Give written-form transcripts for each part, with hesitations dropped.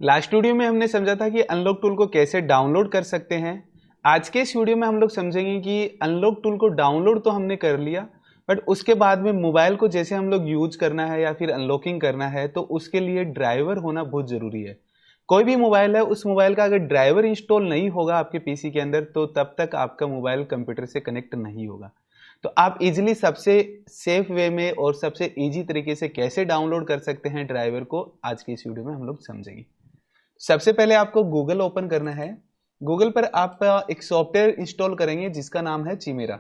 Last video में हमने समझा था कि अनलॉक टूल को कैसे डाउनलोड कर सकते हैं। आज के इस वीडियो में हम लोग समझेंगे कि अनलॉक टूल को डाउनलोड तो हमने कर लिया, बट उसके बाद में मोबाइल को जैसे हम लोग यूज करना है या फिर अनलॉकिंग करना है तो उसके लिए ड्राइवर होना बहुत ज़रूरी है। कोई भी मोबाइल है, उस मोबाइल का अगर ड्राइवर इंस्टॉल नहीं होगा आपके पीसी के अंदर तो तब तक आपका मोबाइल कंप्यूटर से कनेक्ट नहीं होगा। तो आप इजीली सबसे सेफ वे में और सबसे इजी तरीके से कैसे डाउनलोड कर सकते हैं ड्राइवर को आज की इस वीडियो में हम लोग समझेंगे। सबसे पहले आपको गूगल ओपन करना है। गूगल पर आप एक सॉफ्टवेयर इंस्टॉल करेंगे जिसका नाम है चिमेरा।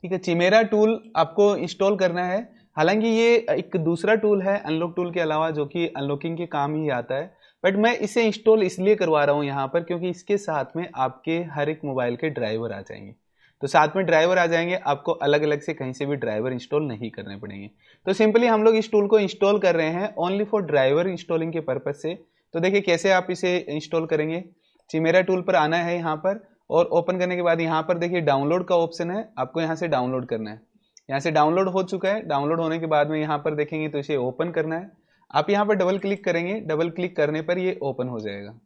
ठीक है, चिमेरा टूल आपको इंस्टॉल करना है। हालांकि ये एक दूसरा टूल है अनलॉक टूल के अलावा जो कि अनलॉकिंग के काम ही आता है, बट मैं इसे इंस्टॉल इसलिए करवा रहा हूं यहां पर क्योंकि इसके साथ में आपके हर एक मोबाइल के ड्राइवर आ जाएंगे। तो साथ में ड्राइवर आ जाएंगे, आपको अलग अलग से कहीं से भी ड्राइवर इंस्टॉल नहीं करने पड़ेंगे। तो सिंपली हम लोग इस टूल को इंस्टॉल कर रहे हैं ओनली फॉर ड्राइवर इंस्टॉलिंग के पर्पज से। तो देखिए कैसे आप इसे इंस्टॉल करेंगे। चिमेरा टूल पर आना है यहाँ पर, और ओपन करने के बाद यहाँ पर देखिए डाउनलोड का ऑप्शन है, आपको यहाँ से डाउनलोड करना है। यहाँ से डाउनलोड हो चुका है। डाउनलोड होने के बाद में यहाँ पर देखेंगे तो इसे ओपन करना है। आप यहाँ पर डबल क्लिक करेंगे, डबल क्लिक करने पर ये ओपन हो जाएगा।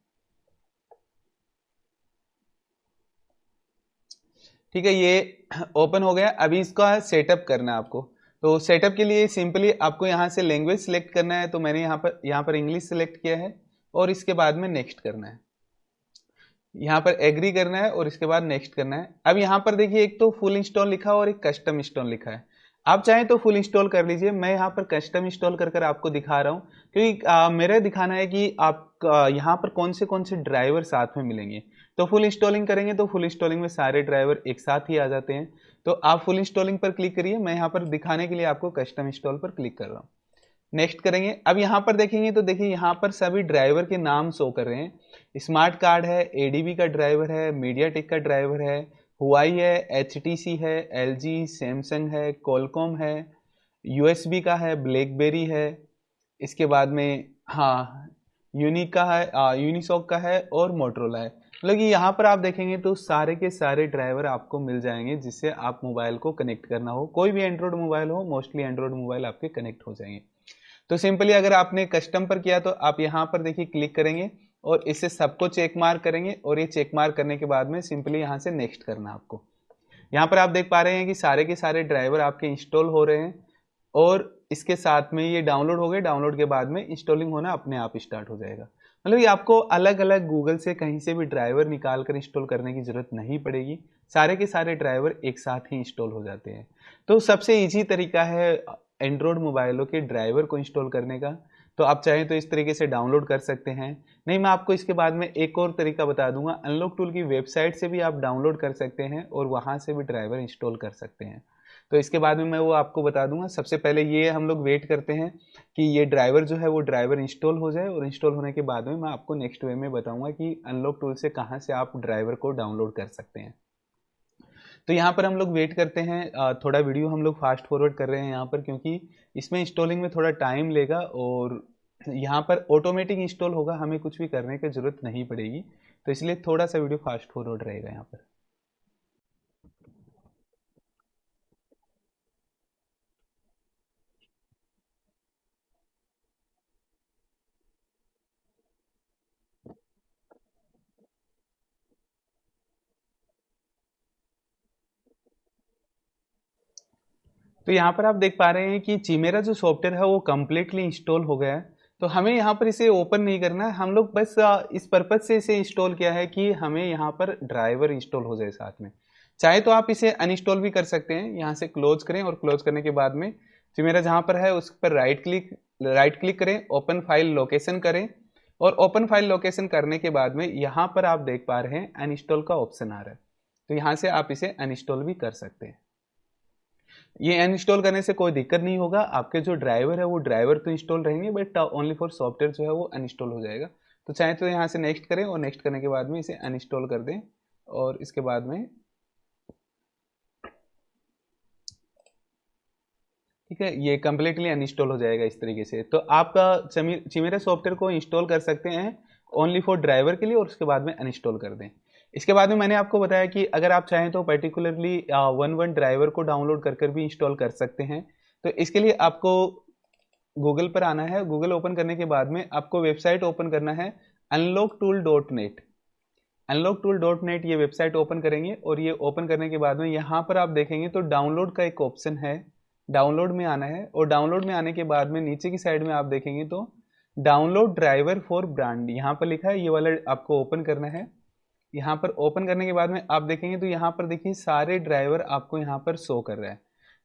ठीक है, ये ओपन हो गया। अभी इसका सेटअप करना है आपको। तो सेटअप के लिए सिंपली आपको यहाँ से लैंग्वेज सेलेक्ट करना है। तो मैंने यहाँ पर इंग्लिश सेलेक्ट किया है और इसके बाद में नेक्स्ट करना है। यहाँ पर एग्री करना है और इसके बाद नेक्स्ट करना है। अब यहाँ पर देखिए एक तो फुल इंस्टॉल लिखा है और एक कस्टम इंस्टॉल लिखा है। आप चाहें तो फुल इंस्टॉल कर लीजिए, मैं यहाँ पर कस्टम इंस्टॉल कर आपको दिखा रहा हूँ क्योंकि मेरा दिखाना है कि आप यहाँ पर कौन से ड्राइवर साथ में मिलेंगे। तो फुल इंस्टॉलिंग करेंगे तो फुल इंस्टॉलिंग में सारे ड्राइवर एक साथ ही आ जाते हैं। तो आप फुल इंस्टॉलिंग पर क्लिक करिए, मैं यहाँ पर दिखाने के लिए आपको कस्टम इंस्टॉल पर क्लिक कर रहा हूँ। नेक्स्ट करेंगे। अब यहाँ पर देखेंगे तो देखिए यहाँ पर सभी ड्राइवर के नाम शो कर रहे हैं। स्मार्ट कार्ड है, एडीबी का ड्राइवर है, मीडियाटेक का ड्राइवर है, हुआई है, एचटीसी है, एलजी, सैमसंग है, कॉलकॉम है, यूएसबी का है, ब्लैकबेरी है, इसके बाद में हाँ यूनिक का है, यूनिसॉक का है और मोटरोला है। मतलब कि यहाँ पर आप देखेंगे तो सारे के सारे ड्राइवर आपको मिल जाएंगे जिससे आप मोबाइल को कनेक्ट करना हो। कोई भी एंड्रॉयड मोबाइल हो, मोस्टली एंड्रॉयड मोबाइल आपके कनेक्ट हो जाएंगे। तो सिंपली अगर आपने कस्टम पर किया तो आप यहाँ पर देखिए क्लिक करेंगे और इसे सबको चेक मार्क करेंगे, और ये चेक मार्क करने के बाद में सिंपली यहाँ से नेक्स्ट करना आपको। यहाँ पर आप देख पा रहे हैं कि सारे के सारे ड्राइवर आपके इंस्टॉल हो रहे हैं और इसके साथ में ये डाउनलोड हो गए। डाउनलोड के बाद में इंस्टॉलिंग होना अपने आप स्टार्ट हो जाएगा। मतलब ये आपको अलग अलग गूगल से कहीं से भी ड्राइवर निकाल कर इंस्टॉल करने की जरूरत नहीं पड़ेगी, सारे के सारे ड्राइवर एक साथ ही इंस्टॉल हो जाते हैं। तो सबसे इजी तरीका है एंड्रॉयड मोबाइलों के ड्राइवर को इंस्टॉल करने का। तो आप चाहें तो इस तरीके से डाउनलोड कर सकते हैं। नहीं, मैं आपको इसके बाद में एक और तरीका बता दूंगा। अनलॉक टूल की वेबसाइट से भी आप डाउनलोड कर सकते हैं और वहां से भी ड्राइवर इंस्टॉल कर सकते हैं। तो इसके बाद में मैं वो आपको बता दूंगा। सबसे पहले ये हम लोग वेट करते हैं कि ये ड्राइवर जो है वो ड्राइवर इंस्टॉल हो जाए, और इंस्टॉल होने के बाद में मैं आपको नेक्स्ट वे में बताऊंगा कि अनलॉक टूल से कहाँ से आप ड्राइवर को डाउनलोड कर सकते हैं। तो यहाँ पर हम लोग वेट करते हैं। थोड़ा वीडियो हम लोग फास्ट फॉरवर्ड कर रहे हैं यहाँ पर क्योंकि इसमें इंस्टॉलिंग में थोड़ा टाइम लेगा, और यहाँ पर ऑटोमेटिक इंस्टॉल होगा, हमें कुछ भी करने की जरूरत नहीं पड़ेगी। तो इसलिए थोड़ा सा वीडियो फास्ट फॉरवर्ड रहेगा यहाँ पर। तो यहाँ पर आप देख पा रहे हैं कि चिमेरा जो सॉफ्टवेयर है वो कम्प्लीटली इंस्टॉल हो गया है। तो हमें यहाँ पर इसे ओपन नहीं करना है, हम लोग बस इस पर्पज से इसे इंस्टॉल किया है कि हमें यहाँ पर ड्राइवर इंस्टॉल हो जाए साथ में। चाहे तो आप इसे अनइंस्टॉल भी कर सकते हैं। यहाँ से क्लोज करें और क्लोज करने के बाद में चिमेरा जहाँ पर है उस पर राइट क्लिक करें, ओपन फाइल लोकेशन करें, और ओपन फाइल लोकेशन करने के बाद में यहाँ पर आप देख पा रहे हैं अनइंस्टॉल का ऑप्शन आ रहा है। तो यहाँ से आप इसे अनइंस्टॉल भी कर सकते हैं। ये अनइंस्टॉल करने से कोई दिक्कत नहीं होगा, आपके जो ड्राइवर है वो ड्राइवर तो इंस्टॉल रहेंगे बट ओनली फॉर सॉफ्टवेयर जो है वो अनइंस्टॉल हो जाएगा। तो चाहे तो यहाँ से नेक्स्ट करें और नेक्स्ट करने के बाद में इसे अनइंस्टॉल कर दें, और इसके बाद में ठीक है ये कंप्लीटली अनइंस्टॉल हो जाएगा इस तरीके से। तो आपका चिमेरा सॉफ्टवेयर को इंस्टॉल कर सकते हैं ओनली फॉर ड्राइवर के लिए, और उसके बाद में अनइंस्टॉल कर दें। इसके बाद में मैंने आपको बताया कि अगर आप चाहें तो पर्टिकुलरली वन ड्राइवर को डाउनलोड कर भी इंस्टॉल कर सकते हैं। तो इसके लिए आपको गूगल पर आना है। गूगल ओपन करने के बाद में आपको वेबसाइट ओपन करना है unlocktool.net। unlocktool.net ये वेबसाइट ओपन करेंगे और ये ओपन करने के बाद में यहाँ पर आप देखेंगे तो डाउनलोड का एक ऑप्शन है, डाउनलोड में आना है। और डाउनलोड में आने के बाद में नीचे की साइड में आप देखेंगे तो डाउनलोड ड्राइवर फॉर ब्रांड यहाँ पर लिखा है, ये वाला आपको ओपन करना है। यहाँ पर ओपन करने के बाद में आप देखेंगे तो यहाँ पर देखिए सारे ड्राइवर आपको यहाँ पर शो कर रहा है।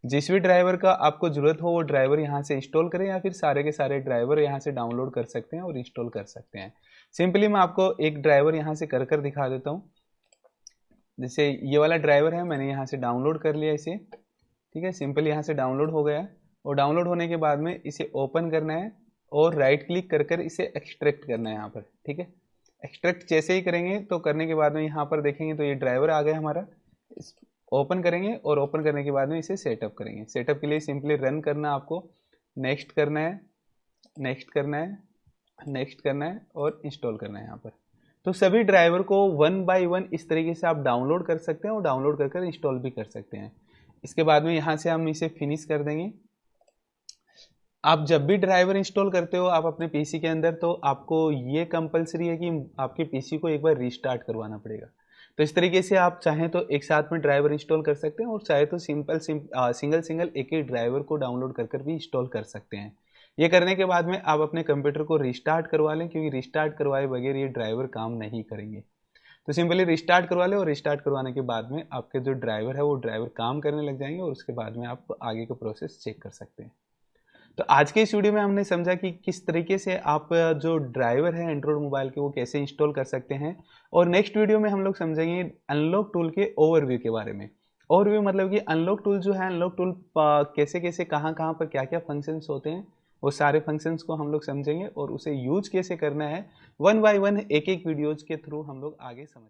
जिस भी ड्राइवर का आपको जरूरत हो वो ड्राइवर यहाँ से इंस्टॉल करें या फिर सारे के सारे ड्राइवर यहाँ से डाउनलोड कर सकते हैं और इंस्टॉल कर सकते हैं। सिंपली मैं आपको एक ड्राइवर यहाँ से कर दिखा देता हूँ। जैसे ये वाला ड्राइवर है, मैंने यहाँ से डाउनलोड कर लिया इसे, ठीक है। सिंपली यहाँ से डाउनलोड हो गया और डाउनलोड होने के बाद में इसे ओपन करना है और राइट क्लिक कर इसे एक्सट्रैक्ट करना है यहाँ पर, ठीक है। एक्सट्रैक्ट जैसे ही करेंगे तो करने के बाद में यहाँ पर देखेंगे तो ये ड्राइवर आ गया हमारा। ओपन करेंगे और ओपन करने के बाद में इसे सेटअप करेंगे। सेटअप के लिए सिंपली रन करना, आपको नेक्स्ट करना है, नेक्स्ट करना है, नेक्स्ट करना है और इंस्टॉल करना है यहाँ पर। तो सभी ड्राइवर को 1 बाय 1 इस तरीके से आप डाउनलोड कर सकते हैं और डाउनलोड कर इंस्टॉल भी कर सकते हैं। इसके बाद में यहाँ से हम इसे फिनिश कर देंगे। आप जब भी ड्राइवर इंस्टॉल करते हो आप अपने पीसी के अंदर, तो आपको ये कंपलसरी है कि आपके पीसी को एक बार रीस्टार्ट करवाना पड़ेगा। तो इस तरीके से आप चाहें तो एक साथ में ड्राइवर इंस्टॉल कर सकते हैं और चाहे तो सिंगल एक ही ड्राइवर को डाउनलोड कर भी इंस्टॉल कर सकते हैं। ये करने के बाद में आप अपने कंप्यूटर को रिस्टार्ट करवा लें, क्योंकि रिस्टार्ट करवाए बगैर ये ड्राइवर काम नहीं करेंगे। तो सिंपली रिस्टार्ट करवा लें और रिस्टार्ट करवाने के बाद में आपके जो ड्राइवर है वो ड्राइवर काम करने लग जाएंगे और उसके बाद में आप आगे का प्रोसेस चेक कर सकते हैं। तो आज के इस वीडियो में हमने समझा कि किस तरीके से आप जो ड्राइवर है एंड्रॉइड मोबाइल के वो कैसे इंस्टॉल कर सकते हैं। और नेक्स्ट वीडियो में हम लोग समझेंगे अनलॉक टूल के ओवरव्यू के बारे में। ओवरव्यू मतलब कि अनलॉक टूल जो है, अनलॉक टूल कैसे कैसे कहाँ कहाँ पर क्या क्या फंक्शंस होते हैं, वो सारे फंक्शंस को हम लोग समझेंगे और उसे यूज कैसे करना है 1 बाय 1 एक वीडियोज के थ्रू हम लोग आगे समझ